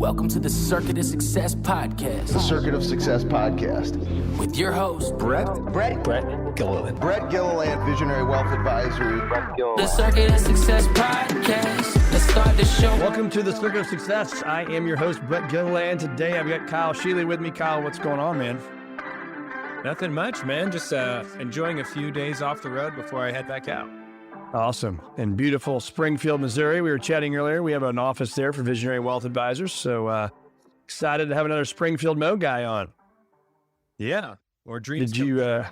Welcome to the Circuit of Success Podcast. The Circuit of Success Podcast. With your host, Brett Gilliland. Brett Gilliland, Visionary Wealth Advisory. The Circuit of Success Podcast. Let's start the show. Welcome to the Circuit of Success. I am your host, Brett Gilliland. Today I've got Kyle Scheele with me. Kyle, what's going on, man? Nothing much, man. Just enjoying a few days off the road before I head back out. Awesome. In beautiful Springfield, Missouri. We were chatting earlier. We have an office there for Visionary Wealth Advisors. So excited to have another Springfield Mo guy on. Yeah. Or dreams. Did you,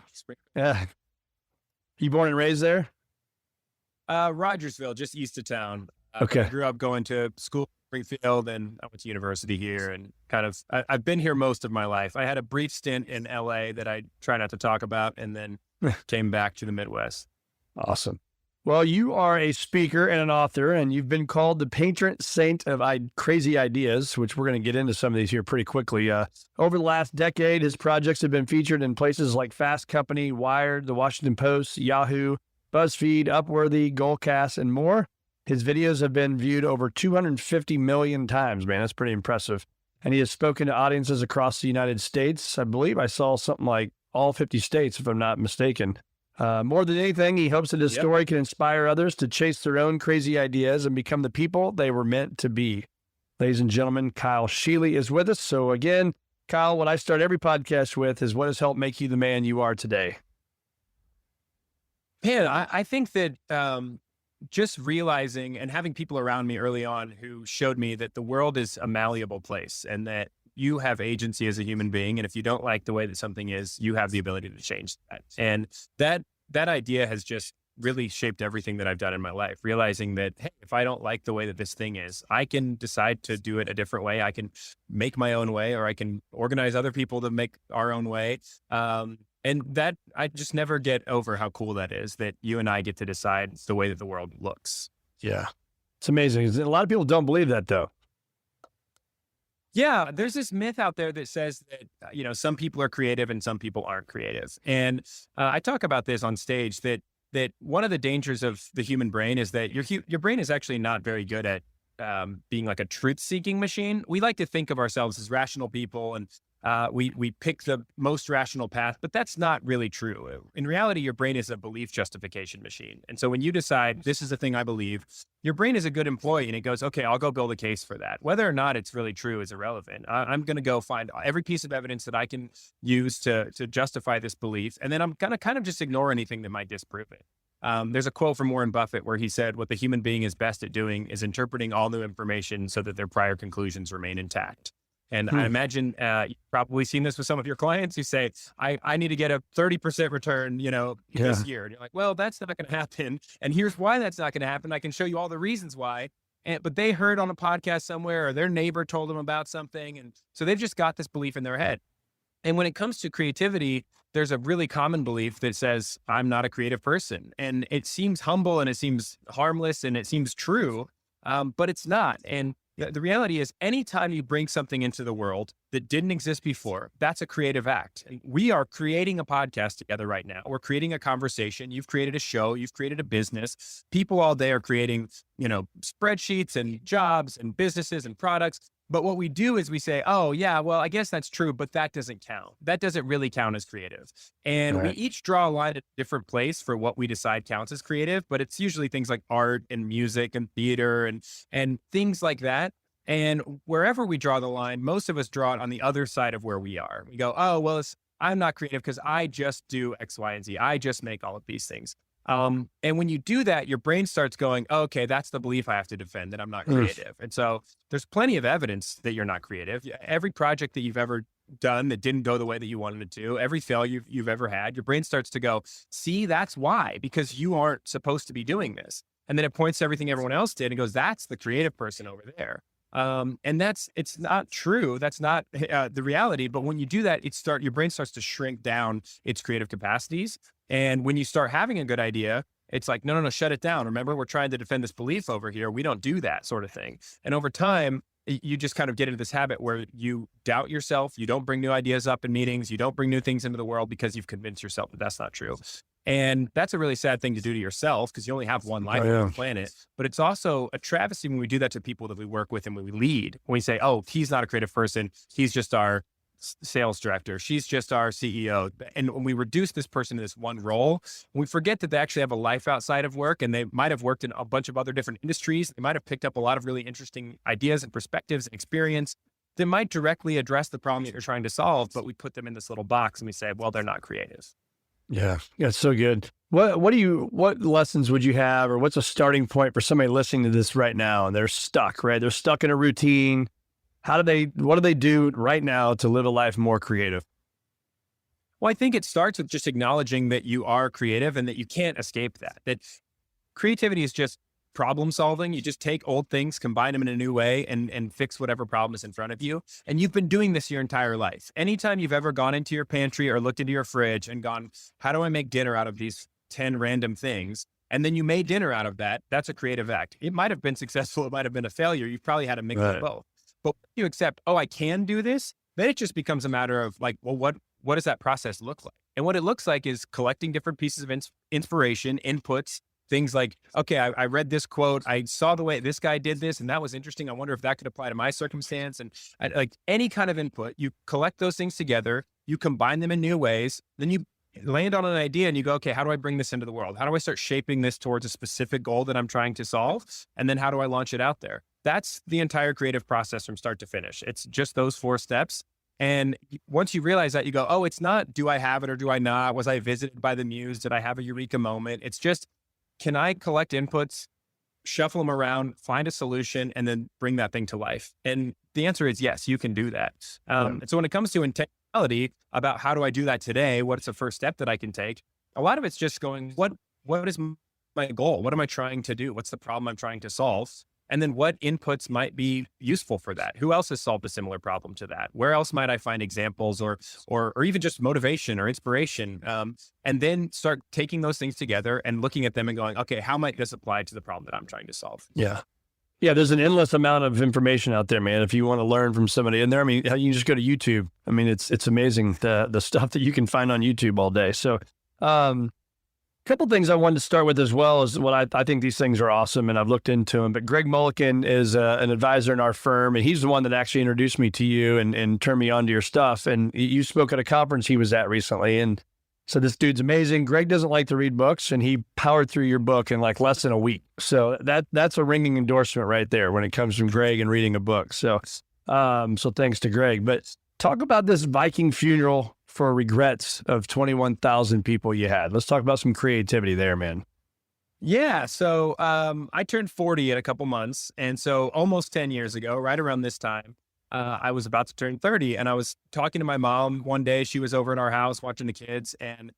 you born and raised there? Rogersville, just east of town. Okay. I grew up going to school in Springfield, and I went to university here, and I've been here most of my life. I had a brief stint in LA that I try not to talk about, and then came back to the Midwest. Awesome. Well, you are a speaker and an author, and you've been called the patron saint of crazy ideas, which we're going to get into some of these here pretty quickly. Over the last decade, his projects have been featured in places like Fast Company, Wired, The Washington Post, Yahoo, BuzzFeed, Upworthy, Goalcast, and more. His videos have been viewed over 250 million times, man. That's pretty impressive. And he has spoken to audiences across the United States. I believe I saw something like all 50 states, if I'm not mistaken. More than anything, he hopes that his story can inspire others to chase their own crazy ideas and become the people they were meant to be. Ladies and gentlemen, Kyle Scheele is with us. So again, Kyle, what I start every podcast with is what has helped make you the man you are today? Man, I think that just realizing and having people around me early on who showed me that the world is a malleable place and that you have agency as a human being. And if you don't like the way that something is, you have the ability to change that. And that idea has just really shaped everything that I've done in my life, realizing that, hey, if I don't like the way that this thing is, I can decide to do it a different way. I can make my own way, or I can organize other people to make our own way. And that I just never get over how cool that is, that you and I get to decide the way that the world looks. Yeah. It's amazing. A lot of people don't believe that though. Yeah, there's this myth out there that says that, some people are creative and some people aren't creative. And I talk about this on stage that one of the dangers of the human brain is that your brain is actually not very good at being like a truth-seeking machine. We like to think of ourselves as rational people, and we pick the most rational path, but that's not really true. In reality, your brain is a belief justification machine. And so when you decide this is the thing I believe, your brain is a good employee and it goes, okay, I'll go build a case for that. Whether or not it's really true is irrelevant. I'm going to go find every piece of evidence that I can use to justify this belief. And then I'm going to kind of just ignore anything that might disprove it. There's a quote from Warren Buffett where he said, what the human being is best at doing is interpreting all new information so that their prior conclusions remain intact. And I imagine you've probably seen this with some of your clients who say, I need to get a 30% return, this year. And you're like, well, that's not going to happen. And here's why that's not going to happen. I can show you all the reasons why. But they heard on a podcast somewhere, or their neighbor told them about something. And so they've just got this belief in their head. And when it comes to creativity, there's a really common belief that says, I'm not a creative person. And it seems humble and it seems harmless and it seems true, but it's not. And the reality is, anytime you bring something into the world that didn't exist before, that's a creative act. And we are creating a podcast together right now. We're creating a conversation. You've created a show. You've created a business. People all day are creating, spreadsheets and jobs and businesses and products. But what we do is we say, oh, yeah, well, I guess that's true, but that doesn't count. That doesn't really count as creative. And we each draw a line at a different place for what we decide counts as creative, but it's usually things like art and music and theater and things like that. And wherever we draw the line, most of us draw it on the other side of where we are. We go, oh, well, I'm not creative because I just do X, Y, and Z. I just make all of these things. And when you do that, your brain starts going, oh, okay, that's the belief I have to defend, that I'm not creative. And so there's plenty of evidence that you're not creative. Every project that you've ever done that didn't go the way that you wanted it to, every failure you've ever had, your brain starts to go, see, that's why, because you aren't supposed to be doing this. And then it points to everything everyone else did and goes, that's the creative person over there. And it's not true. That's not the reality. But when you do that, your brain starts to shrink down its creative capacities. And when you start having a good idea, it's like, no, shut it down. Remember, we're trying to defend this belief over here. We don't do that sort of thing. And over time, you just kind of get into this habit where you doubt yourself. You don't bring new ideas up in meetings. You don't bring new things into the world because you've convinced yourself that that's not true. And that's a really sad thing to do to yourself because you only have one life on the planet. But it's also a travesty when we do that to people that we work with and when we lead. When we say, oh, he's not a creative person. He's just our sales director. She's just our CEO. And when we reduce this person to this one role, we forget that they actually have a life outside of work, and they might have worked in a bunch of other different industries. They might have picked up a lot of really interesting ideas and perspectives and experience that might directly address the problem that you're trying to solve, but we put them in this little box and we say, well, they're not creative. Yeah. It's so good. What lessons would you have, or what's a starting point for somebody listening to this right now and they're stuck, right? They're stuck in a routine. What do they do right now to live a life more creative? Well, I think it starts with just acknowledging that you are creative and that you can't escape that creativity is just problem solving. You just take old things, combine them in a new way, and fix whatever problem is in front of you. And you've been doing this your entire life. Anytime you've ever gone into your pantry or looked into your fridge and gone, how do I make dinner out of these 10 random things? And then you made dinner out of that. That's a creative act. It might have been successful. It might have been a failure. You've probably had a mix of both. But when you accept, oh, I can do this, then it just becomes a matter of like, well, what does that process look like? And what it looks like is collecting different pieces of inspiration, inputs, things like, okay, I read this quote. I saw the way this guy did this, and that was interesting. I wonder if that could apply to my circumstance. And like any kind of input, you collect those things together, you combine them in new ways, then you land on an idea and you go, okay, how do I bring this into the world? How do I start shaping this towards a specific goal that I'm trying to solve? And then how do I launch it out there? That's the entire creative process from start to finish. It's just those 4 steps. And once you realize that, you go, oh, it's not, do I have it or do I not? Was I visited by the muse? Did I have a eureka moment? It's just, can I collect inputs, shuffle them around, find a solution, and then bring that thing to life? And the answer is yes, you can do that. And so when it comes to intentionality about how do I do that today, what's the first step that I can take? A lot of it's just going, what is my goal? What am I trying to do? What's the problem I'm trying to solve? And then what inputs might be useful for that? Who else has solved a similar problem to that? Where else might I find examples or even just motivation or inspiration? And then start taking those things together and looking at them and going, okay, how might this apply to the problem that I'm trying to solve? Yeah. Yeah. There's an endless amount of information out there, man. If you want to learn from somebody in there, I mean, you can just go to YouTube. I mean, it's amazing the stuff that you can find on YouTube all day. So, couple things I wanted to start with as well is what I think these things are awesome, and I've looked into them. But Greg Mulliken is an advisor in our firm, and he's the one that actually introduced me to you and turned me on to your stuff. And you spoke at a conference he was at recently, and so this dude's amazing. Greg doesn't like to read books, and he powered through your book in like less than a week. So that's a ringing endorsement right there when it comes from Greg and reading a book. So thanks to Greg. But talk about this Viking funeral for regrets of 21,000 people you had. Let's talk about some creativity there, man. Yeah. So I turned 40 in a couple months. And so almost 10 years ago, right around this time, I was about to turn 30. And I was talking to my mom one day. She was over at our house watching the kids. And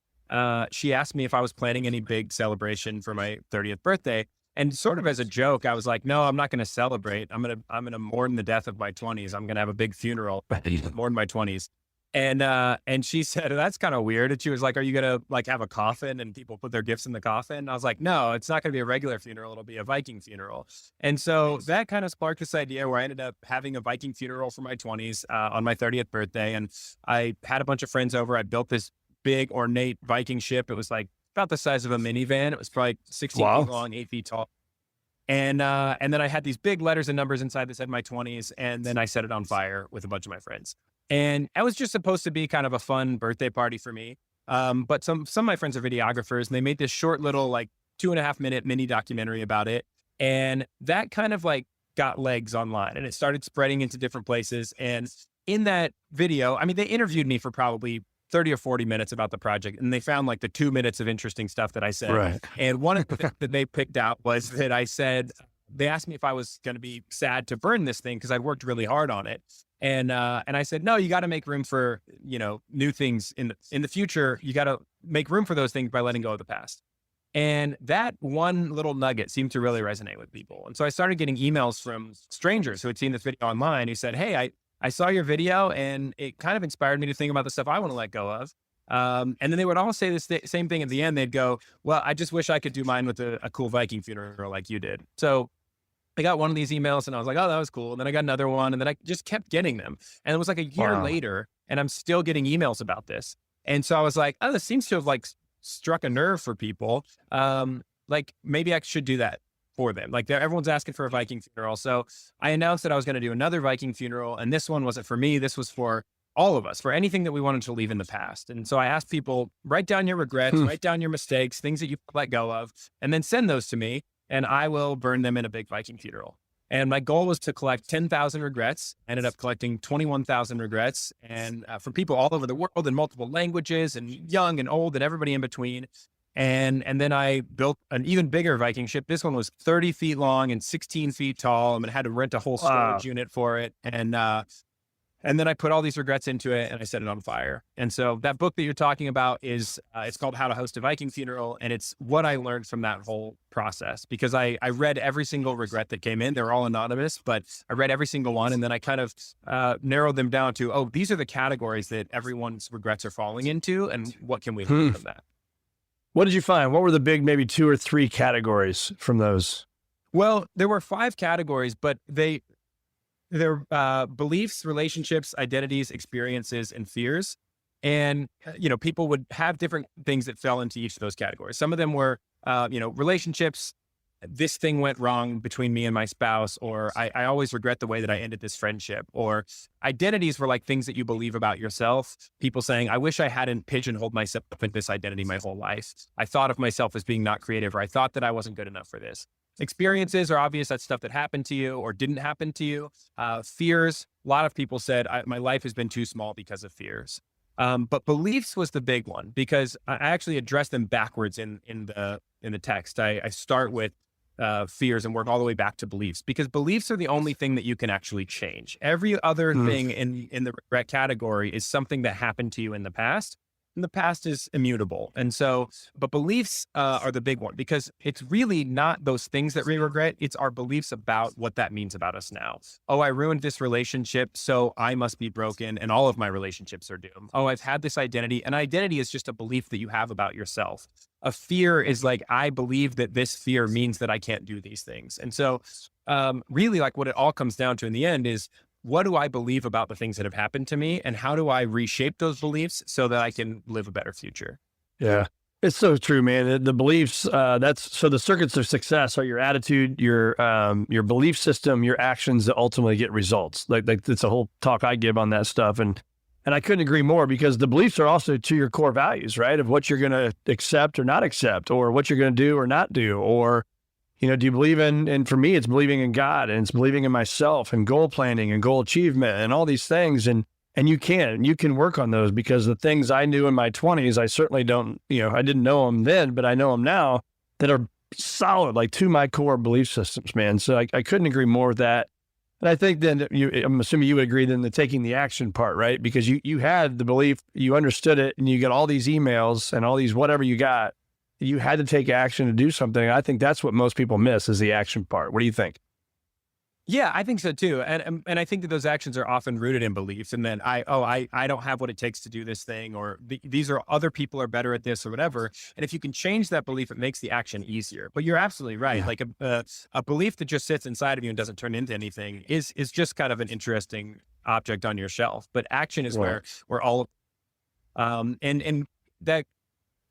she asked me if I was planning any big celebration for my 30th birthday. And sort of as a joke, I was like, no, I'm not going to celebrate. I'm going to mourn the death of my 20s. I'm going to have a big funeral, mourn my 20s. And she said, that's kind of weird. And she was like, are you going to like have a coffin and people put their gifts in the coffin? And I was like, no, it's not going to be a regular funeral. It'll be a Viking funeral. And so that kind of sparked this idea where I ended up having a Viking funeral for my 20s on my 30th birthday. And I had a bunch of friends over. I built this big ornate Viking ship. It was like about the size of a minivan. It was probably 16 feet long, 8 feet tall. And then I had these big letters and numbers inside that said my 20s. And then I set it on fire with a bunch of my friends. And it was just supposed to be kind of a fun birthday party for me. But some of my friends are videographers, and they made this short little like 2.5 minute mini documentary about it. And that kind of like got legs online, and it started spreading into different places. And in that video, I mean, they interviewed me for probably 30 or 40 minutes about the project, and they found like the 2 minutes of interesting stuff that I said. Right. And one of the things that they picked out was that I said, they asked me if I was going to be sad to burn this thing because I'd worked really hard on it. And I said, no, you got to make room for, new things in the future. You got to make room for those things by letting go of the past. And that one little nugget seemed to really resonate with people. And so I started getting emails from strangers who had seen this video online who said, hey, I saw your video and it kind of inspired me to think about the stuff I want to let go of. And then they would all say this same thing at the end. They'd go, well, I just wish I could do mine with a cool Viking funeral like you did. So I got one of these emails and I was like, oh, that was cool. And then I got another one, and then I just kept getting them. And it was like a year later, and I'm still getting emails about this. And so I was like, oh, this seems to have like struck a nerve for people. Like maybe I should do that for them. Like everyone's asking for a Viking funeral. So I announced that I was going to do another Viking funeral. And this one wasn't for me. This was for all of us, for anything that we wanted to leave in the past. And so I asked people, write down your regrets, write down your mistakes, things that you let go of, and then send those to me, and I will burn them in a big Viking funeral. And my goal was to collect 10,000 regrets. I ended up collecting 21,000 regrets, and from people all over the world in multiple languages, and young and old and everybody in between. And then I built an even bigger Viking ship. This one was 30 feet long and 16 feet tall. I had to rent a whole storage unit for it. And then I put all these regrets into it and I set it on fire. And so that book that you're talking about is, it's called How to Host a Viking Funeral. And it's what I learned from that whole process, because I read every single regret that came in. They were all anonymous, but I read every single one. And then I kind of narrowed them down to, oh, these are the categories that everyone's regrets are falling into. And what can we learn from that? What did you find? What were the big, maybe 2 or 3 categories from those? Well, there were 5 categories, but they're beliefs, relationships, identities, experiences, and fears. And, people would have different things that fell into each of those categories. Some of them were, relationships. This thing went wrong between me and my spouse, or I always regret the way that I ended this friendship. Or identities were like things that you believe about yourself. People saying, I wish I hadn't pigeonholed myself in this identity my whole life. I thought of myself as being not creative, or I thought that I wasn't good enough for this. Experiences are obvious. That's stuff that happened to you or didn't happen to you. Fears, a lot of people said, my life has been too small because of fears. But beliefs was the big one, because I actually addressed them backwards in the text. I start with fears and work all the way back to beliefs, because beliefs are the only thing that you can actually change. Every other thing in the regret category is something that happened to you in the past. And the past is immutable. And so, but beliefs are the big one, because it's really not those things that we regret. It's our beliefs about what that means about us now. Oh, I ruined this relationship, so I must be broken, and all of my relationships are doomed. Oh, I've had this identity. An identity is just a belief that you have about yourself. A fear is like, I believe that this fear means that I can't do these things. And so really, like, what it all comes down to in the end is, what do I believe about the things that have happened to me, and how do I reshape those beliefs so that I can live a better future? Yeah, it's so true, man. The beliefs, so the circuits of success are your attitude, your belief system, your actions that ultimately get results. Like it's a whole talk I give on that stuff. And I couldn't agree more, because the beliefs are also to your core values, right? Of what you're going to accept or not accept, or what you're going to do or not do, or do you believe in, and for me, it's believing in God, and it's believing in myself, and goal planning and goal achievement and all these things. And you can work on those, because the things I knew in my 20s, I certainly don't, I didn't know them then, but I know them now, that are solid, like to my core belief systems, man. So I couldn't agree more with that. And I think then I'm assuming you would agree then the taking the action part, right? Because you had the belief, you understood it, and you got all these emails and all these whatever you got. You had to take action to do something. I think that's what most people miss, is the action part. What do you think? Yeah, I think so too. And I think that those actions are often rooted in beliefs. And then I don't have what it takes to do this thing, or these are other people are better at this, or whatever. And if you can change that belief, it makes the action easier. But you're absolutely right. Yeah. Like a belief that just sits inside of you and doesn't turn into anything is just kind of an interesting object on your shelf. But action is where all and that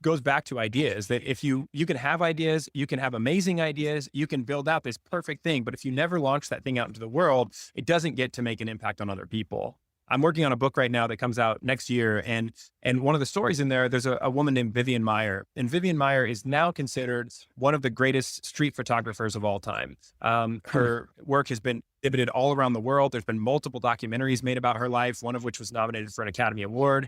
goes back to ideas, that if you can have ideas, you can have amazing ideas, you can build out this perfect thing, but if you never launch that thing out into the world, it doesn't get to make an impact on other people. I'm working on a book right now that comes out next year, and one of the stories in there's a woman named Vivian Maier, and Vivian Maier is now considered one of the greatest street photographers of all time. Her work has been exhibited all around the world. There's been multiple documentaries made about her life, one of which was nominated for an Academy Award.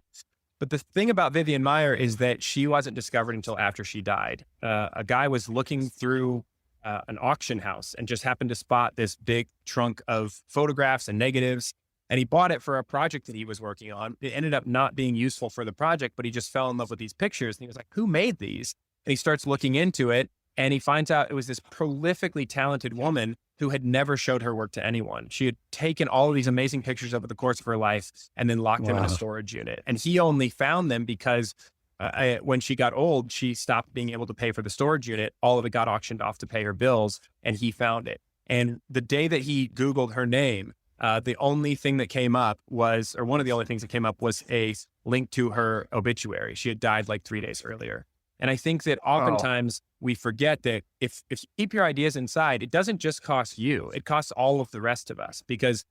But the thing about Vivian Maier is that she wasn't discovered until after she died. A guy was looking through an auction house and just happened to spot this big trunk of photographs and negatives. And he bought it for a project that he was working on. It ended up not being useful for the project, but he just fell in love with these pictures. And he was like, who made these? And he starts looking into it, and he finds out it was this prolifically talented woman who had never showed her work to anyone. She had taken all of these amazing pictures over the course of her life and then locked them in a storage unit. And he only found them because when she got old, she stopped being able to pay for the storage unit. All of it got auctioned off to pay her bills, and he found it. And the day that he Googled her name, the only thing that came up was, or one of the only things that came up was a link to her obituary. She had died like 3 days earlier. And I think that oftentimes we forget that if you keep your ideas inside, it doesn't just cost you, it costs all of the rest of us, because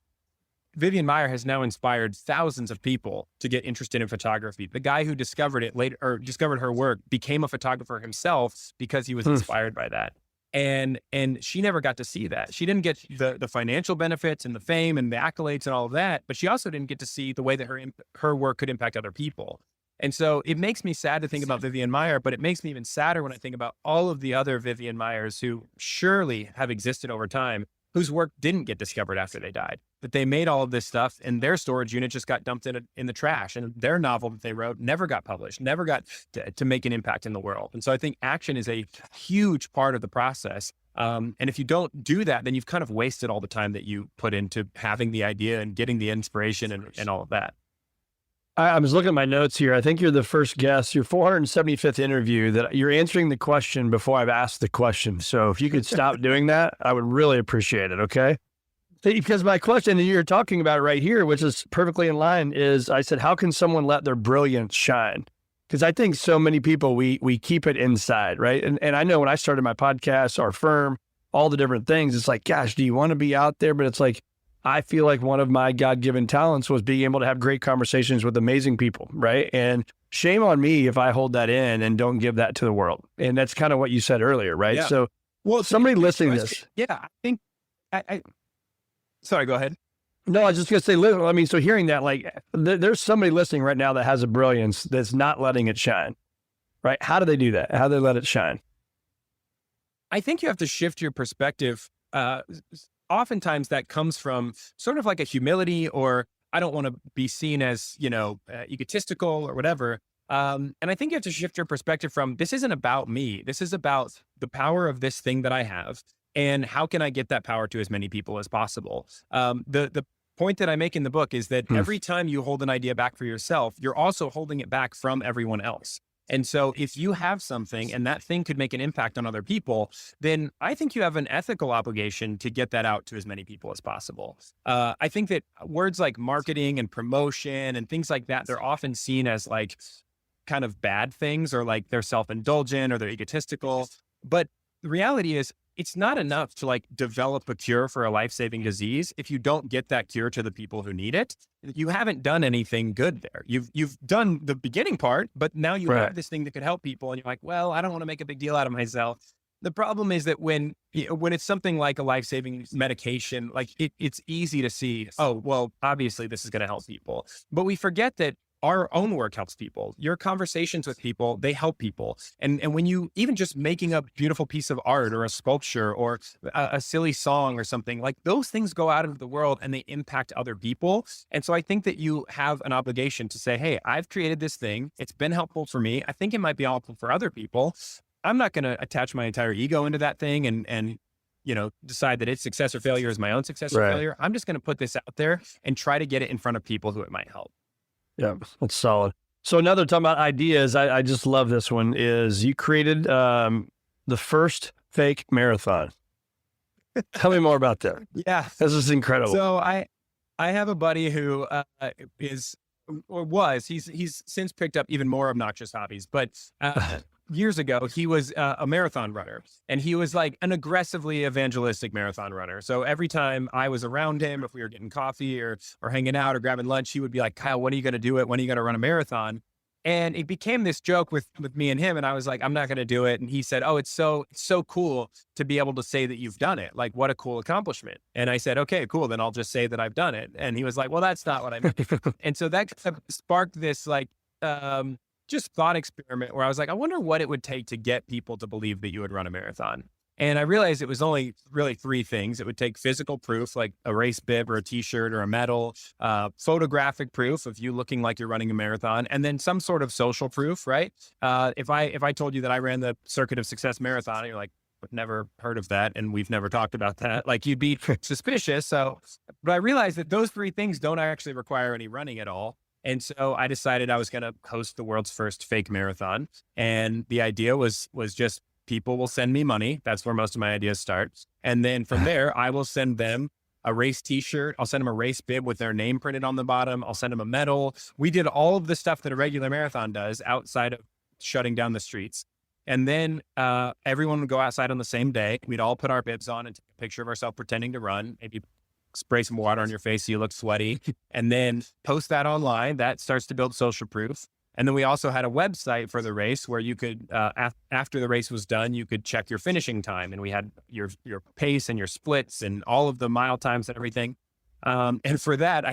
Vivian Maier has now inspired thousands of people to get interested in photography. The guy who discovered it later, or discovered her work, became a photographer himself because he was inspired by that. And she never got to see that. She didn't get the financial benefits and the fame and the accolades and all of that, but she also didn't get to see the way that her work could impact other people. And so it makes me sad to think about Vivian Maier, but it makes me even sadder when I think about all of the other Vivian Maiers who surely have existed over time, whose work didn't get discovered after they died, that they made all of this stuff and their storage unit just got dumped in the trash, and their novel that they wrote never got published, never got to make an impact in the world. And so I think action is a huge part of the process. And if you don't do that, then you've kind of wasted all the time that you put into having the idea and getting the inspiration and all of that. I was looking at my notes here. I think you're the first guest, your 475th interview, that you're answering the question before I've asked the question. So if you could stop doing that, I would really appreciate it. Okay. Because my question, and you're talking about it right here, which is perfectly in line, is I said, how can someone let their brilliance shine? Because I think so many people, we keep it inside, right? And I know when I started my podcast, our firm, all the different things, it's like, gosh, do you want to be out there? But it's like, I feel like one of my God-given talents was being able to have great conversations with amazing people, right? And shame on me if I hold that in and don't give that to the world. And that's kind of what you said earlier, right? Yeah. So, well, somebody listening to this. Yeah, I think, sorry, go ahead. No, I was just going to say, I mean, so hearing that, like, there's somebody listening right now that has a brilliance that's not letting it shine, right? How do they do that? How do they let it shine? I think you have to shift your perspective. Oftentimes that comes from sort of like a humility, or I don't want to be seen as, egotistical or whatever. And I think you have to shift your perspective from, this isn't about me. This is about the power of this thing that I have, and how can I get that power to as many people as possible? The point that I make in the book is that every time you hold an idea back for yourself, you're also holding it back from everyone else. And so if you have something and that thing could make an impact on other people, then I think you have an ethical obligation to get that out to as many people as possible. I think that words like marketing and promotion and things like that, they're often seen as like kind of bad things, or like they're self-indulgent or they're egotistical. But the reality is, it's not enough to like develop a cure for a life-saving disease if you don't get that cure to the people who need it. You haven't done anything good there. You've done the beginning part, but now you have this thing that could help people, and you're like, well, I don't want to make a big deal out of myself. The problem is that when it's something like a life-saving medication, like it's easy to see, oh, well, obviously this is going to help people. But we forget that our own work helps people. Your conversations with people, they help people. And when you, even just making a beautiful piece of art or a sculpture or a silly song or something, like those things go out into the world and they impact other people. And so I think that you have an obligation to say, hey, I've created this thing. It's been helpful for me. I think it might be helpful for other people. I'm not going to attach my entire ego into that thing and decide that its success or failure is my own success or failure. I'm just going to put this out there and try to get it in front of people who it might help. Yeah, that's solid. So another talking about ideas, I just love this one, is you created the first fake marathon. Tell me more about that. Yeah. This is incredible. So I have a buddy who he's since picked up even more obnoxious hobbies, but years ago, he was a marathon runner, and he was like an aggressively evangelistic marathon runner. So every time I was around him, if we were getting coffee or hanging out or grabbing lunch, he would be like, Kyle, when are you going to do it? When are you going to run a marathon? And it became this joke with me and him. And I was like, I'm not going to do it. And he said, oh, it's so cool to be able to say that you've done it. Like, what a cool accomplishment. And I said, okay, cool. Then I'll just say that I've done it. And he was like, well, that's not what I meant. And so that kind of sparked this like, just thought experiment where I was like, I wonder what it would take to get people to believe that you would run a marathon. And I realized it was only really three things. It would take physical proof, like a race bib or a t-shirt or a medal, photographic proof of you looking like you're running a marathon, and then some sort of social proof, right? If I told you that I ran the Circuit of Success Marathon, and you're like, I've never heard of that, and we've never talked about that, like you'd be suspicious. So, but I realized that those three things don't actually require any running at all. And so I decided I was going to host the world's first fake marathon. And the idea was just people will send me money. That's where most of my ideas start. And then from there, I will send them a race t-shirt. I'll send them a race bib with their name printed on the bottom. I'll send them a medal. We did all of the stuff that a regular marathon does outside of shutting down the streets. And then everyone would go outside on the same day. We'd all put our bibs on and take a picture of ourselves pretending to run, maybe spray some water on your face so you look sweaty, and then post that online. That starts to build social proof. And then we also had a website for the race where you could, after the race was done, you could check your finishing time. And we had your pace and your splits and all of the mile times and everything. And for that,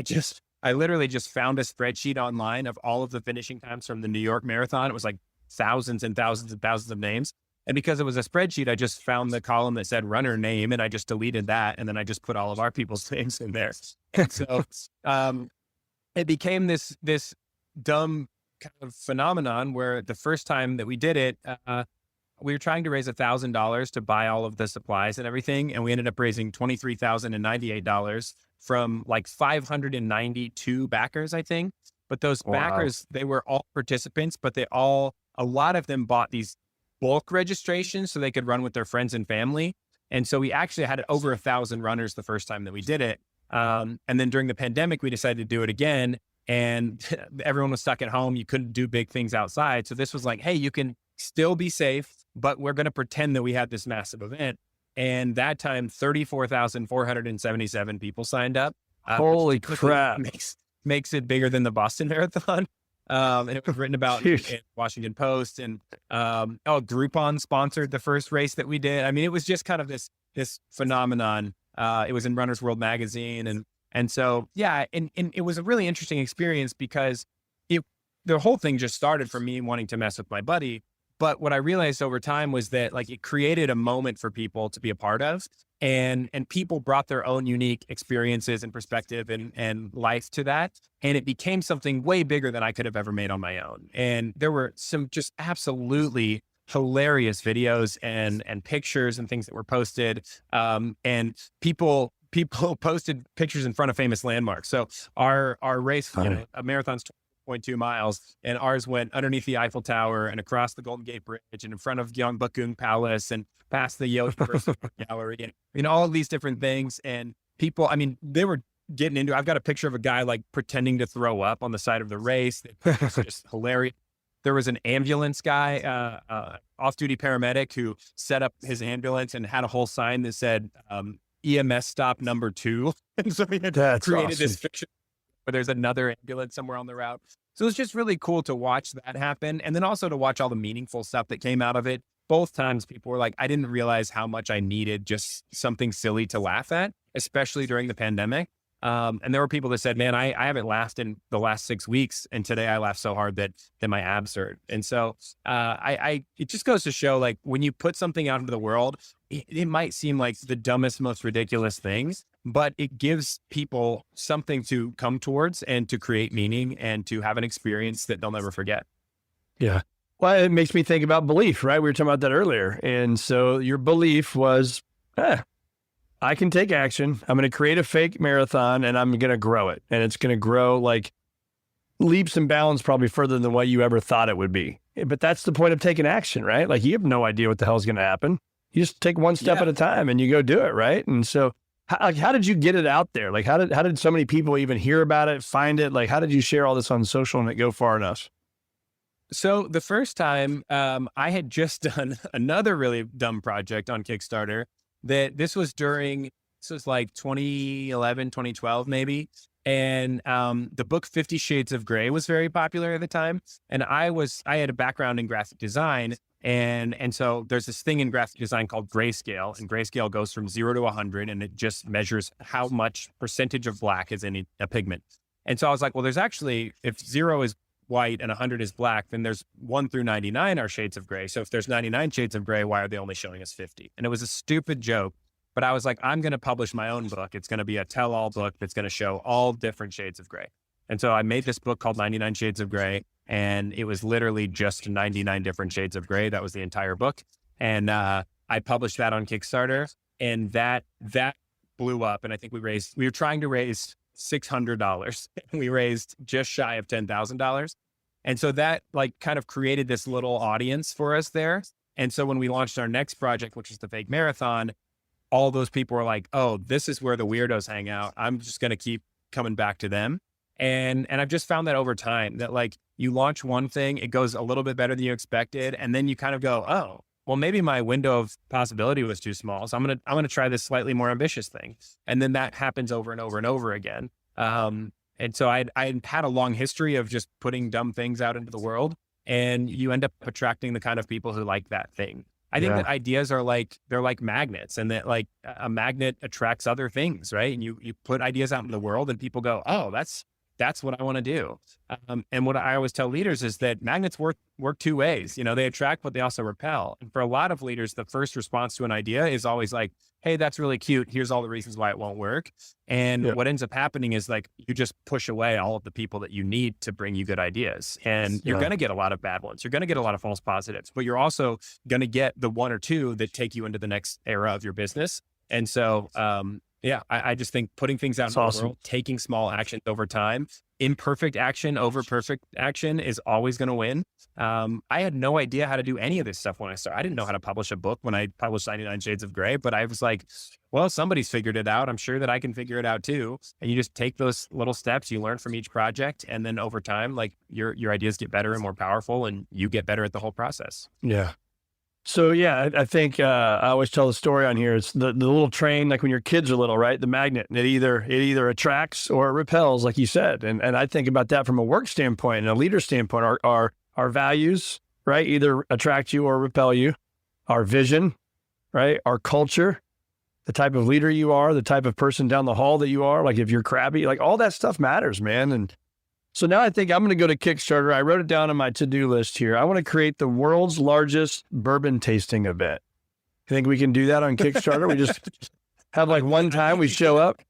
I literally just found a spreadsheet online of all of the finishing times from the New York Marathon. It was like thousands and thousands and thousands of names. And because it was a spreadsheet, I just found the column that said runner name and I just deleted that. And then I just put all of our people's names in there. And so it became this dumb kind of phenomenon where the first time that we did it, we were trying to raise $1,000 to buy all of the supplies and everything. And we ended up raising $23,098 from like 592 backers, I think. But those backers, they were all participants, but a lot of them bought these bulk registrations so they could run with their friends and family. And so we actually had over 1,000 runners the first time that we did it. And then during the pandemic, we decided to do it again. And everyone was stuck at home. You couldn't do big things outside. So this was like, hey, you can still be safe, but we're going to pretend that we had this massive event. And that time, 34,477 people signed up. Holy crap. Makes it bigger than the Boston Marathon. And it was written about in Washington Post, and Groupon sponsored the first race that we did. I mean, it was just kind of this phenomenon. It was in Runner's World magazine. And so, yeah, and it was a really interesting experience because the whole thing just started from me wanting to mess with my buddy. But what I realized over time was that like it created a moment for people to be a part of, and people brought their own unique experiences and perspective and life to that. And it became something way bigger than I could have ever made on my own. And there were some just absolutely hilarious videos and pictures and things that were posted. And people posted pictures in front of famous landmarks. So our race, a marathon's 2.2 miles, and ours went underneath the Eiffel Tower and across the Golden Gate Bridge and in front of Gyeongbokgung Palace and past the Yale University Gallery and all of these different things. And people, I mean, they were getting into it. I've got a picture of a guy like pretending to throw up on the side of the race. It's just hilarious. There was an ambulance guy, off-duty paramedic, who set up his ambulance and had a whole sign that said, EMS stop number 2. And so we had created this fiction where there's another ambulance somewhere on the route. So it's just really cool to watch that happen. And then also to watch all the meaningful stuff that came out of it. Both times people were like, I didn't realize how much I needed just something silly to laugh at, especially during the pandemic. And there were people that said, man, I haven't laughed in the last 6 weeks. And today I laughed so hard that my abs hurt. And so it just goes to show, like, when you put something out into the world, it might seem like the dumbest, most ridiculous things, but it gives people something to come towards and to create meaning and to have an experience that they'll never forget. Yeah. Well, it makes me think about belief, right? We were talking about that earlier. And so your belief was, I can take action. I'm going to create a fake marathon and I'm going to grow it. And it's going to grow like leaps and bounds, probably further than what you ever thought it would be. But that's the point of taking action, right? Like, you have no idea what the hell is going to happen. You just take one step at a time and you go do it, right? And so how did you get it out there? Like, how did so many people even hear about it, find it? Like, how did you share all this on social and it go far enough? So the first time I had just done another really dumb project on Kickstarter. This was like 2011, 2012, maybe. And the book 50 Shades of Grey was very popular at the time. And I had a background in graphic design. And so there's this thing in graphic design called grayscale, and grayscale goes from 0 to 100, and it just measures how much percentage of black is in a pigment. And so I was like, well, there's actually, if 0 is white and 100 is black, then there's 1 through 99 are shades of gray. So if there's 99 shades of gray, why are they only showing us 50? And it was a stupid joke, but I was like, I'm going to publish my own book. It's going to be a tell-all book that's going to show all different shades of gray. And so I made this book called 99 Shades of Gray, and it was literally just 99 different shades of gray. That was the entire book. And I published that on Kickstarter, and that blew up. And I think we were trying to raise $600. We raised just shy of $10,000. And so that like kind of created this little audience for us there. And so when we launched our next project, which is the fake marathon, all those people were like, oh, this is where the weirdos hang out. I'm just going to keep coming back to them. And I've just found that over time that like you launch one thing, it goes a little bit better than you expected. And then you kind of go, oh, well, maybe my window of possibility was too small. So I'm going to try this slightly more ambitious thing. And then that happens over and over and over again. And so I had a long history of just putting dumb things out into the world, and you end up attracting the kind of people who like that thing. I think that ideas are they're like magnets, and that like a magnet attracts other things, right? And you put ideas out in the world and people go, oh, that's what I want to do. And what I always tell leaders is that magnets work two ways. You know, they attract, but they also repel. And for a lot of leaders, the first response to an idea is always like, hey, that's really cute. Here's all the reasons why it won't work. And what ends up happening is like, you just push away all of the people that you need to bring you good ideas. And you're going to get a lot of bad ones. You're going to get a lot of false positives, but you're also going to get the one or two that take you into the next era of your business. And so, I just think putting things out in the world, taking small actions over time, imperfect action over perfect action is always going to win. I had no idea how to do any of this stuff when I started. I didn't know how to publish a book when I published 99 Shades of Grey, but I was like, well, somebody's figured it out. I'm sure that I can figure it out too. And you just take those little steps, you learn from each project. And then over time, like your ideas get better and more powerful, and you get better at the whole process. Yeah. So I think I always tell the story on here. It's the little train, like when your kids are little, right? The magnet, it either attracts or it repels, like you said. And I think about that from a work standpoint and a leader standpoint. Our values, right, either attract you or repel you. Our vision, right? Our culture, the type of leader you are, the type of person down the hall that you are. Like if you're crabby, like all that stuff matters, man. And so now I think I'm going to go to Kickstarter. I wrote it down on my to-do list here. I want to create the world's largest bourbon tasting event. You think we can do that on Kickstarter? We just have like one time we show up.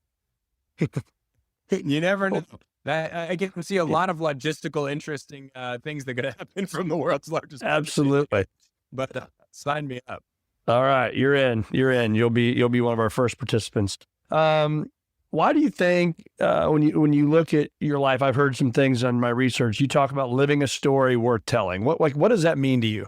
You never know. I get to see a lot of logistical, interesting things that could happen from the world's largest. Absolutely. But sign me up. All right, you're in. You'll be one of our first participants. Why do you think when you look at your life, I've heard some things on my research, you talk about living a story worth telling. What does that mean to you?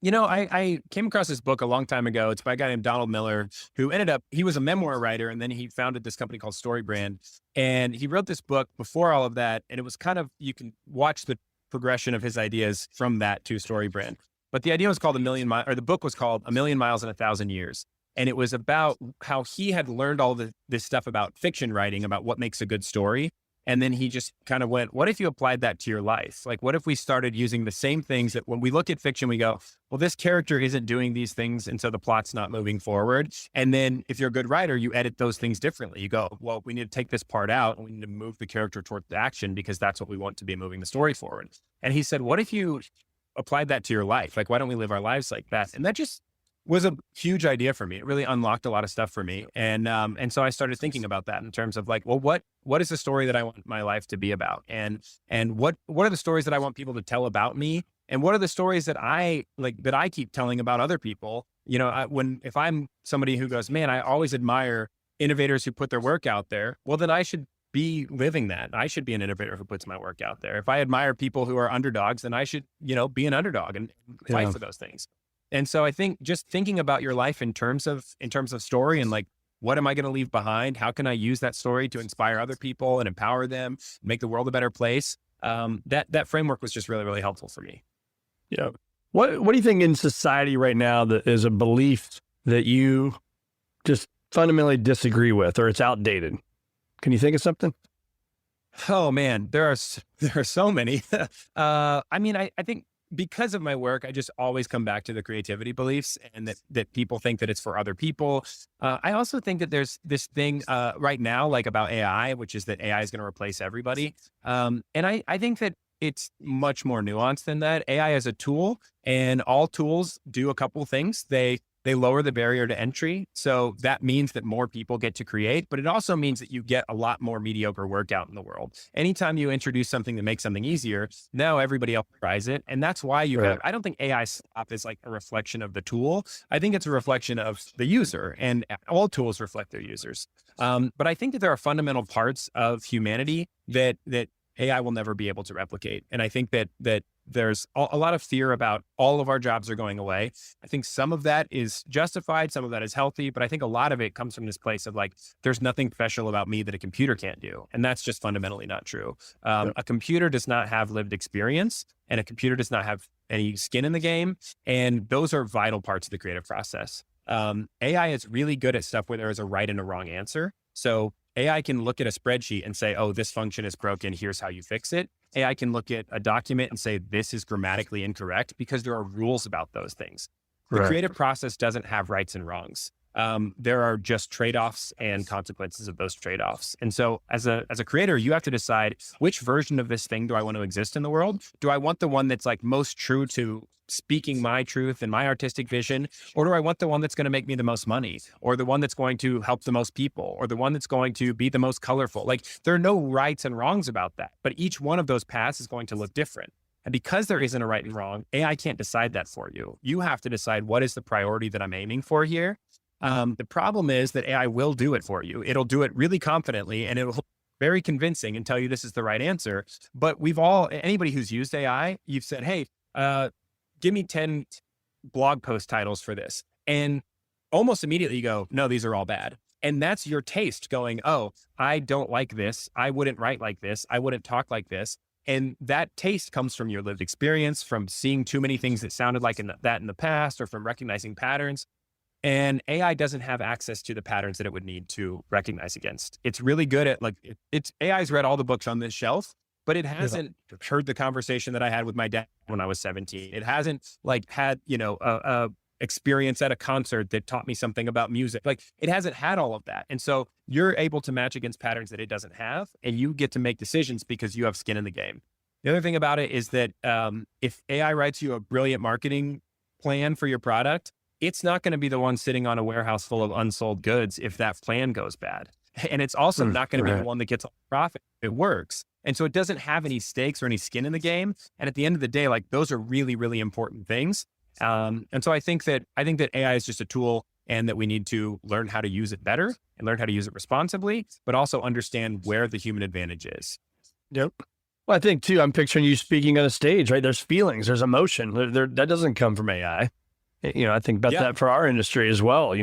You know, I came across this book a long time ago. It's by a guy named Donald Miller, who he was a memoir writer, and then he founded this company called Storybrand. And he wrote this book before all of that. And it was kind of, you can watch the progression of his ideas from that to Storybrand. But the idea was called the book was called A Million Miles in a Thousand Years. And it was about how he had learned all this stuff about fiction writing, about what makes a good story. And then he just kind of went, what if you applied that to your life? Like, what if we started using the same things that when we look at fiction, we go, well, this character isn't doing these things, and so the plot's not moving forward. And then if you're a good writer, you edit those things differently. You go, well, we need to take this part out, and we need to move the character toward the action because that's what we want to be moving the story forward. And he said, what if you applied that to your life? Like, why don't we live our lives like that? And that just was a huge idea for me. It really unlocked a lot of stuff for me. And so I started thinking about that in terms of like, well, what is the story that I want my life to be about? And what are the stories that I want people to tell about me? And what are the stories that I keep telling about other people? You know, if I'm somebody who goes, man, I always admire innovators who put their work out there. Well, then I should be living that. I should be an innovator who puts my work out there. If I admire people who are underdogs, then I should, be an underdog and fight for those things. And so I think just thinking about your life in terms of story and like, what am I going to leave behind? How can I use that story to inspire other people and empower them, make the world a better place? That framework was just really, really helpful for me. Yeah. What do you think in society right now that is a belief that you just fundamentally disagree with, or it's outdated? Can you think of something? Oh man, there are so many. I mean, I think because of my work, I just always come back to the creativity beliefs, and that people think that it's for other people. I also think that there's this thing right now, like about AI, which is that AI is going to replace everybody. And I think that it's much more nuanced than that. AI is a tool, and all tools do a couple things. They lower the barrier to entry. So that means that more people get to create, but it also means that you get a lot more mediocre work out in the world. Anytime you introduce something that makes something easier, now everybody else tries it. And that's why I don't think AI slop is like a reflection of the tool. I think it's a reflection of the user, and all tools reflect their users. But I think that there are fundamental parts of humanity that AI will never be able to replicate. And I think that there's a lot of fear about all of our jobs are going away. I think some of that is justified, some of that is healthy, but I think a lot of it comes from this place of like, there's nothing special about me that a computer can't do. And that's just fundamentally not true. A computer does not have lived experience, and a computer does not have any skin in the game. And those are vital parts of the creative process. AI is really good at stuff where there is a right and a wrong answer. So AI can look at a spreadsheet and say, oh, this function is broken. Here's how you fix it. AI can look at a document and say, this is grammatically incorrect, because there are rules about those things. The creative process doesn't have rights and wrongs. There are just trade-offs and consequences of those trade-offs. And so as a creator, you have to decide, which version of this thing do I want to exist in the world? Do I want the one that's like most true to speaking my truth and my artistic vision? Or do I want the one that's going to make me the most money, or the one that's going to help the most people, or the one that's going to be the most colorful? Like, there are no rights and wrongs about that, but each one of those paths is going to look different. And because there isn't a right and wrong, AI can't decide that for you. You have to decide, what is the priority that I'm aiming for here? The problem is that AI will do it for you. It'll do it really confidently, and it'll be very convincing and tell you this is the right answer. But anybody who's used AI, you've said, hey, give me 10 blog post titles for this. And almost immediately you go, no, these are all bad. And that's your taste going, oh, I don't like this. I wouldn't write like this. I wouldn't talk like this. And that taste comes from your lived experience, from seeing too many things that sounded like that in the past, or from recognizing patterns. And AI doesn't have access to the patterns that it would need to recognize against. It's really good at AI's read all the books on this shelf, but it hasn't heard the conversation that I had with my dad when I was 17. It hasn't had, a experience at a concert that taught me something about music. Like, it hasn't had all of that. And so you're able to match against patterns that it doesn't have, and you get to make decisions because you have skin in the game. The other thing about it is that if AI writes you a brilliant marketing plan for your product, it's not going to be the one sitting on a warehouse full of unsold goods if that plan goes bad. And it's also not going to be the one that gets all the profit. It works. And so it doesn't have any stakes or any skin in the game. And at the end of the day, like, those are really, really important things. And so I think that AI is just a tool, and that we need to learn how to use it better and learn how to use it responsibly, but also understand where the human advantage is. Yep. Well, I think too, I'm picturing you speaking on a stage, right? There's feelings, there's emotion. That doesn't come from AI. I think about that for our industry as well.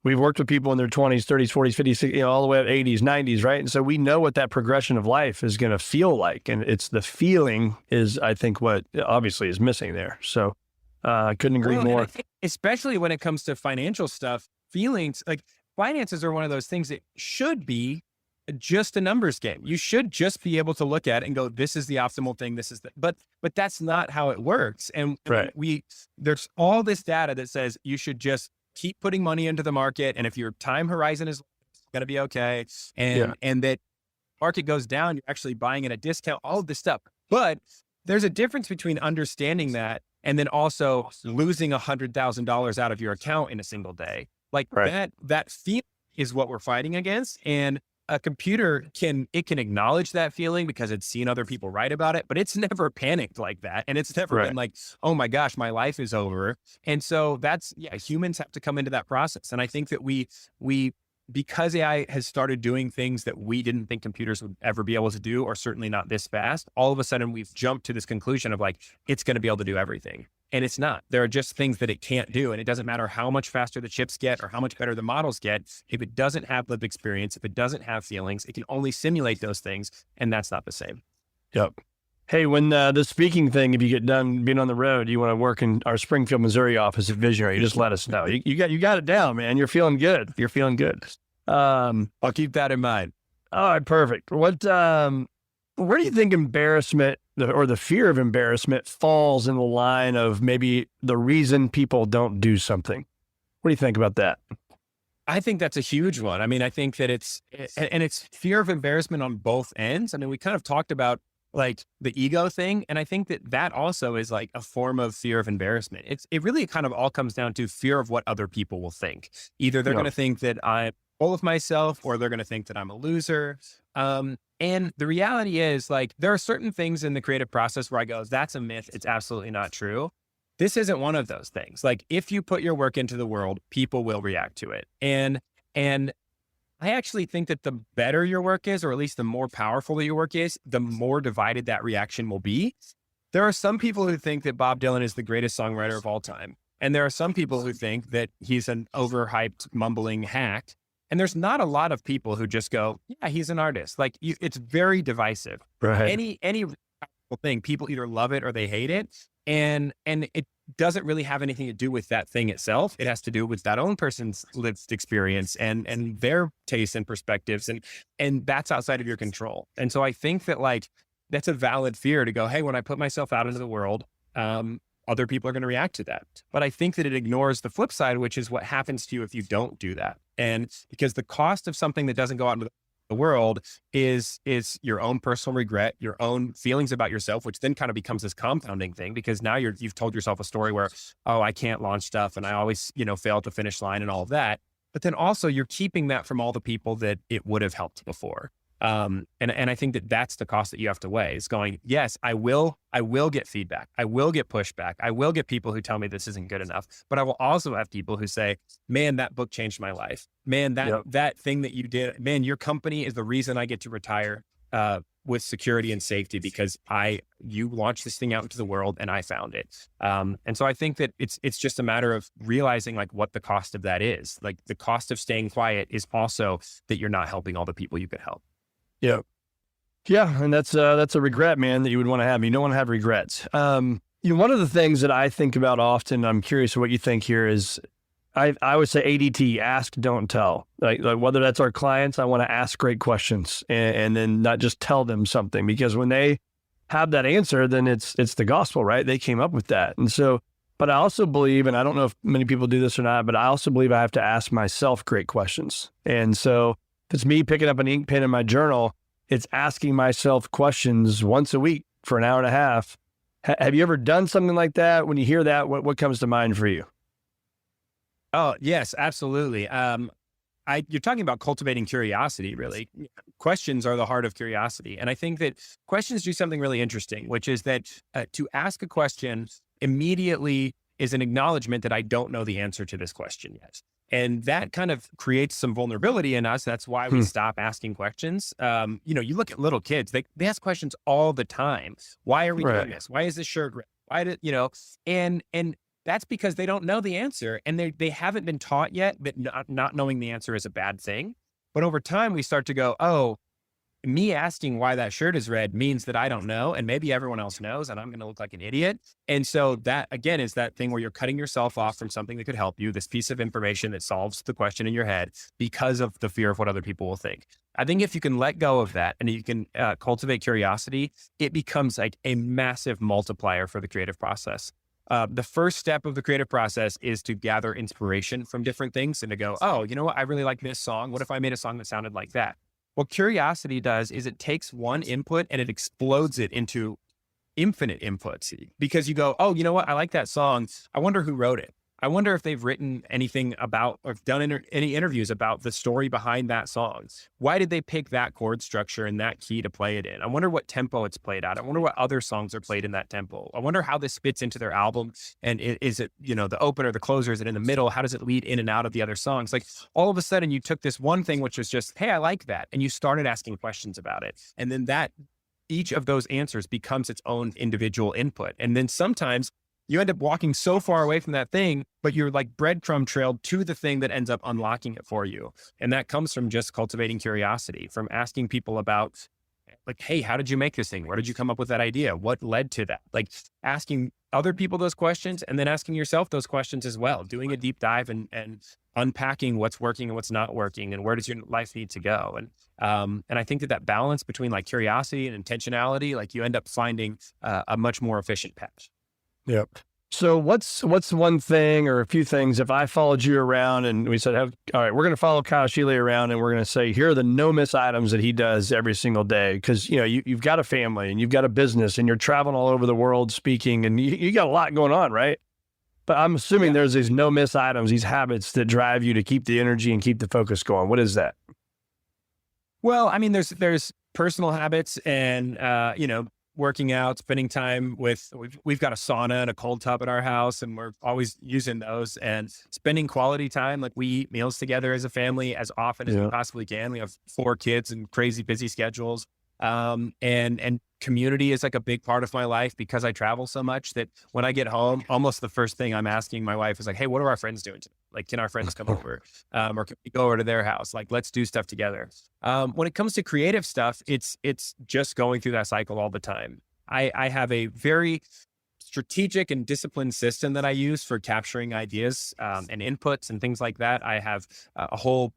We've worked with people in their 20s, 30s, 40s, 50s, 60s, all the way up 80s, 90s, right? And so we know what that progression of life is going to feel like. And it's the feeling is, I think, what obviously is missing there. So I couldn't agree more. Especially when it comes to financial stuff, feelings, like, finances are one of those things that should be just a numbers game. You should just be able to look at it and go, this is the optimal thing. But that's not how it works. And there's all this data that says you should just keep putting money into the market. And if your time horizon is going to be okay, and that market goes down, you're actually buying at a discount, all of this stuff. But there's a difference between understanding that and then also losing $100,000 out of your account in a single day. Like, that feeling is what we're fighting against. And a computer can acknowledge that feeling because it's seen other people write about it, but it's never panicked like that. And it's never been like, oh my gosh, my life is over. And so humans have to come into that process. And I think that we because AI has started doing things that we didn't think computers would ever be able to do, or certainly not this fast, all of a sudden we've jumped to this conclusion of like, it's going to be able to do everything. And it's not. There are just things that it can't do. And it doesn't matter how much faster the chips get or how much better the models get. If it doesn't have lived experience, if it doesn't have feelings, it can only simulate those things. And that's not the same. Yep. Hey, when the speaking thing, if you get done being on the road, you want to work in our Springfield, Missouri office at Visionary, just let us know. You got it down, man. You're feeling good. I'll keep that in mind. All right, perfect. Where do you think embarrassment or the fear of embarrassment falls in the line of maybe the reason people don't do something? What do you think about that? I think that's a huge one. I mean, I think that it's fear of embarrassment on both ends. I mean, we kind of talked about like the ego thing. And I think that also is like a form of fear of embarrassment. It really kind of all comes down to fear of what other people will think. Either they're going to think that I'm full of myself, or they're going to think that I'm a loser. And the reality is, like, there are certain things in the creative process where I go, that's a myth. It's absolutely not true. This isn't one of those things. Like, if you put your work into the world, people will react to it. And I actually think that the better your work is, or at least the more powerful that your work is, the more divided that reaction will be. there are some people who think that Bob Dylan is the greatest songwriter of all time. And there are some people who think that he's an overhyped, mumbling hack. And there's not a lot of people who just go, yeah, he's an artist. Like it's very divisive. Right. Any thing, people either love it or they hate it. And it doesn't really have anything to do with that thing itself. It has to do with that own person's lived experience and their tastes and perspectives. And that's outside of your control. And so I think that like, that's a valid fear to go, hey, when I put myself out into the world, other people are going to react to that. But I think that it ignores the flip side, which is what happens to you if you don't do that. And because the cost of something that doesn't go out into the world is your own personal regret, your own feelings about yourself, which then kind of becomes this compounding thing because now you've told yourself a story where, oh, I can't launch stuff and I always, fail at the finish line and all of that. But then also you're keeping that from all the people that it would have helped before. And I think that that's the cost that you have to weigh is going, yes, I will get feedback. I will get pushback. I will get people who tell me this isn't good enough, but I will also have people who say, man, that book changed my life. Man, that thing that you did, man, your company is the reason I get to retire, with security and safety because you launched this thing out into the world and I found it. And so I think that it's just a matter of realizing like what the cost of that is. Like the cost of staying quiet is also that you're not helping all the people you could help. Yeah. Yeah. And that's a regret, man, that you would want to have. You don't want to have regrets. One of the things that I think about often, I'm curious what you think here is I would say ADT, ask, don't tell. Like whether that's our clients, I want to ask great questions and then not just tell them something because when they have that answer, then it's the gospel, right? They came up with that. And so, but I also believe, and I don't know if many people do this or not, but I also believe I have to ask myself great questions. And so if it's me picking up an ink pen in my journal, it's asking myself questions once a week for an hour and a half. Have you ever done something like that? When you hear that, what comes to mind for you? Oh, yes, absolutely. You're talking about cultivating curiosity, really. Questions are the heart of curiosity. And I think that questions do something really interesting, which is that to ask a question immediately is an acknowledgement that I don't know the answer to this question yet. And that kind of creates some vulnerability in us. That's why we stop asking questions. You look at little kids, they ask questions all the time. Why are we doing this? Why is this shirt red? Why did, and that's because they don't know the answer and they haven't been taught yet that not knowing the answer is a bad thing. But over time we start to go, oh, me asking why that shirt is red means that I don't know. And maybe everyone else knows and I'm going to look like an idiot. And so that again is that thing where you're cutting yourself off from something that could help you, this piece of information that solves the question in your head because of the fear of what other people will think. I think if you can let go of that and you can cultivate curiosity, it becomes like a massive multiplier for the creative process. The first step of the creative process is to gather inspiration from different things and to go, oh, you know what? I really like this song. What if I made a song that sounded like that? What curiosity does is it takes one input and it explodes it into infinite inputs because you go, oh, you know what? I like that song. I wonder who wrote it. I wonder if they've written anything about or done any interviews about the story behind that song. Why did they pick that chord structure and that key to play it in? I wonder what tempo it's played at. I wonder what other songs are played in that tempo. I wonder how this fits into their album. And is it, the opener, the closer, is it in the middle? How does it lead in and out of the other songs? Like all of a sudden you took this one thing, which was just, hey, I like that. And you started asking questions about it. And then each of those answers becomes its own individual input. And then sometimes you end up walking so far away from that thing, but you're like breadcrumb trailed to the thing that ends up unlocking it for you. And that comes from just cultivating curiosity, from asking people about like, hey, how did you make this thing? Where did you come up with that idea? What led to that? Like asking other people those questions and then asking yourself those questions as well, doing a deep dive and unpacking what's working and what's not working and where does your life need to go. And I think that balance between like curiosity and intentionality, like you end up finding a much more efficient path. Yep. So what's one thing or a few things if I followed you around and we said, all right, we're going to follow Kyle Scheele around and we're going to say, here are the no miss items that he does every single day. Cause you've got a family and you've got a business and you're traveling all over the world speaking and you got a lot going on, right? But I'm assuming there's these no miss items, these habits that drive you to keep the energy and keep the focus going. What is that? Well, I mean, there's personal habits and, working out, spending time we've got a sauna and a cold tub at our house and we're always using those and spending quality time. Like we eat meals together as a family as often as we possibly can. We have 4 kids and crazy busy schedules. And community is like a big part of my life because I travel so much that when I get home, almost the first thing I'm asking my wife is like, hey, what are our friends doing today? Like, can our friends come over? Or can we go over to their house? Like, let's do stuff together. When it comes to creative stuff, it's just going through that cycle all the time. I have a very strategic and disciplined system that I use for capturing ideas and inputs and things like that. I have a whole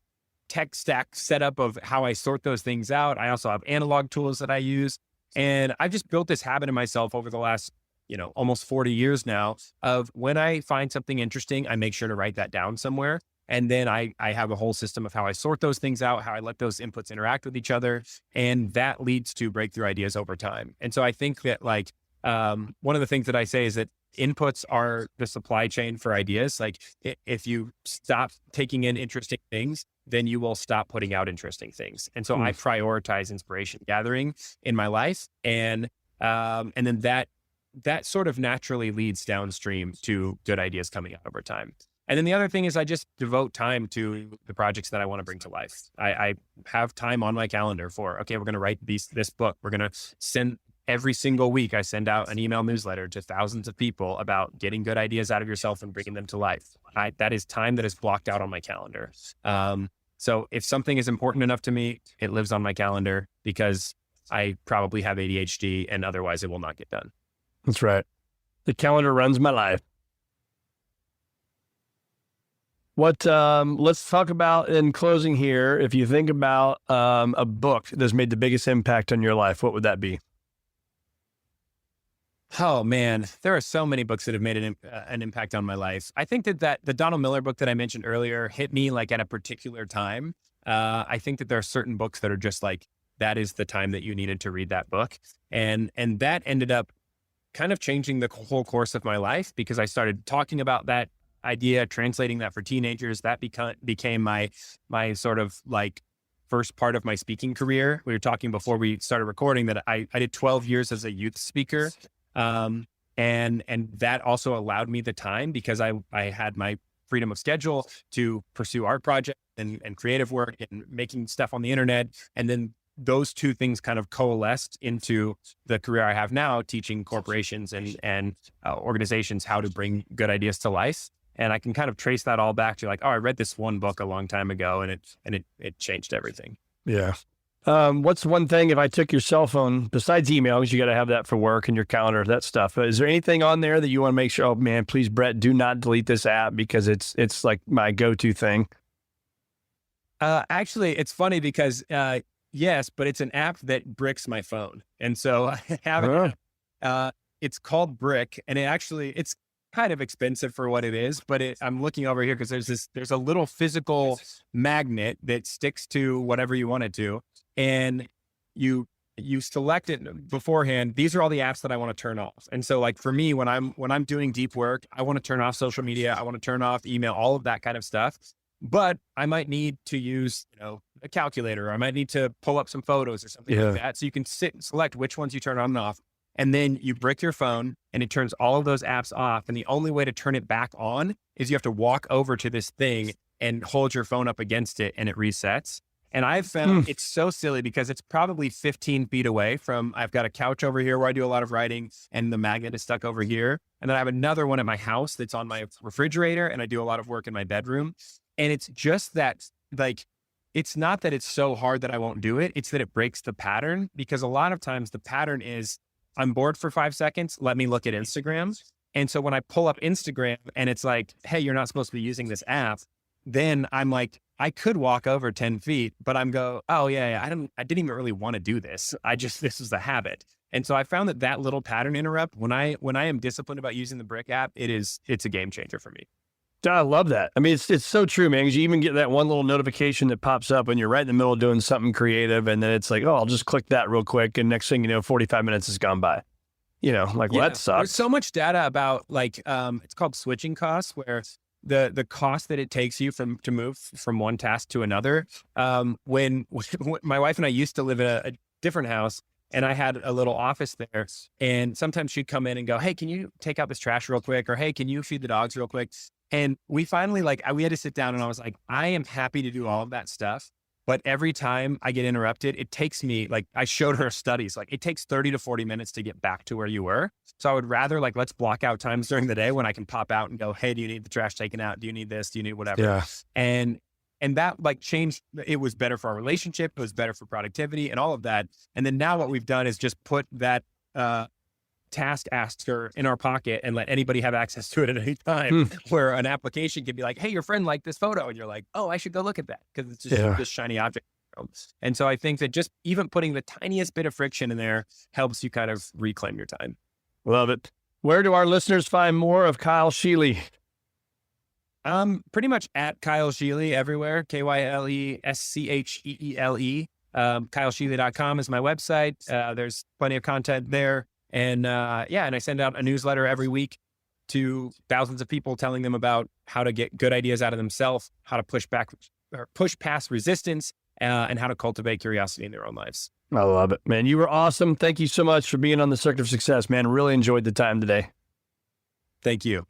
tech stack setup of how I sort those things out. I also have analog tools that I use. And I've just built this habit in myself over the last, almost 40 years now of when I find something interesting, I make sure to write that down somewhere. And then I have a whole system of how I sort those things out, how I let those inputs interact with each other. And that leads to breakthrough ideas over time. And so I think that one of the things that I say is that inputs are the supply chain for ideas. Like if you stop taking in interesting things, then you will stop putting out interesting things. And so I prioritize inspiration gathering in my life. And then that sort of naturally leads downstream to good ideas coming out over time. And then the other thing is I just devote time to the projects that I want to bring to life. I have time on my calendar for, okay, we're going to write this book. We're going to send every single week. I send out an email newsletter to thousands of people about getting good ideas out of yourself and bringing them to life. That is time that is blocked out on my calendar. So if something is important enough to me, it lives on my calendar because I probably have ADHD and otherwise it will not get done. That's right. The calendar runs my life. Let's talk about in closing here, if you think about a book that's made the biggest impact on your life, what would that be? Oh man, there are so many books that have made an impact on my life. I think that the Donald Miller book that I mentioned earlier hit me like at a particular time. I think that there are certain books that are just like, that is the time that you needed to read that book. And that ended up kind of changing the whole course of my life because I started talking about that idea, translating that for teenagers. That became my sort of like first part of my speaking career. We were talking before we started recording that I did 12 years as a youth speaker. And that also allowed me the time because I had my freedom of schedule to pursue art projects and creative work and making stuff on the internet. And then those two things kind of coalesced into the career I have now, teaching corporations and organizations how to bring good ideas to life. And I can kind of trace that all back to like, oh, I read this one book a long time ago and it changed everything. Yeah. What's one thing, if I took your cell phone, besides email, because you got to have that for work and your calendar, that stuff, is there anything on there that you want to make sure, oh man, please, Brett, do not delete this app because it's like my go-to thing? Actually, it's funny because, yes, but it's an app that bricks my phone. And so I have it. It's called Brick, and it's kind of expensive for what it is, but I'm looking over here because there's a little physical magnet that sticks to whatever you want it to. And you select it beforehand. These are all the apps that I want to turn off. And so like for me, when I'm doing deep work, I want to turn off social media. I want to turn off email, all of that kind of stuff. But I might need to use, a calculator, or I might need to pull up some photos or something like that. So you can select which ones you turn on and off. And then you brick your phone and it turns all of those apps off. And the only way to turn it back on is you have to walk over to this thing and hold your phone up against it and it resets. And I've found it's so silly because it's probably 15 feet away from, I've got a couch over here where I do a lot of writing and the magnet is stuck over here. And then I have another one at my house that's on my refrigerator and I do a lot of work in my bedroom. And it's just that, like, it's not that it's so hard that I won't do it. It's that it breaks the pattern, because a lot of times the pattern is I'm bored for 5 seconds. Let me look at Instagram. And so when I pull up Instagram and it's like, hey, you're not supposed to be using this app, then I'm like, I could walk over 10 feet, but oh yeah, I didn't even really want to do this. This is a habit. And so I found that little pattern interrupt, when I am disciplined about using the Brick app, it's a game changer for me. I love that. I mean, it's so true, man, because you even get that one little notification that pops up when you're right in the middle of doing something creative. And then it's like, oh, I'll just click that real quick. And next thing you know, 45 minutes has gone by. Well, that sucks. There's so much data about it's called switching costs, where the cost that it takes you to move from one task to another. When my wife and I used to live in a different house, and I had a little office there, and sometimes she'd come in and go, hey, can you take out this trash real quick? Or, hey, can you feed the dogs real quick? And we finally, we had to sit down, and I was like, I am happy to do all of that stuff, But every time I get interrupted, it takes me, like, I showed her studies, like it takes 30 to 40 minutes to get back to where you were. So I would rather, like, let's block out times during the day when I can pop out and go, hey, do you need the trash taken out? Do you need this? Do you need whatever? Yeah. And that, like, changed. It was better for our relationship. It was better for productivity and all of that. And then now what we've done is just put that task asker in our pocket and let anybody have access to it at any time, where an application can be like, hey, your friend liked this photo. And you're like, oh, I should go look at that, because it's just this shiny object. And so I think that just even putting the tiniest bit of friction in there helps you kind of reclaim your time. Love it. Where do our listeners find more of Kyle Scheele? Pretty much at Kyle Scheele everywhere. KyleScheele. KyleScheele.com is my website. There's plenty of content there. And and I send out a newsletter every week to thousands of people, telling them about how to get good ideas out of themselves, how to push past resistance, and how to cultivate curiosity in their own lives. I love it, man. You were awesome. Thank you so much for being on the Circuit of Success, man. Really enjoyed the time today. Thank you.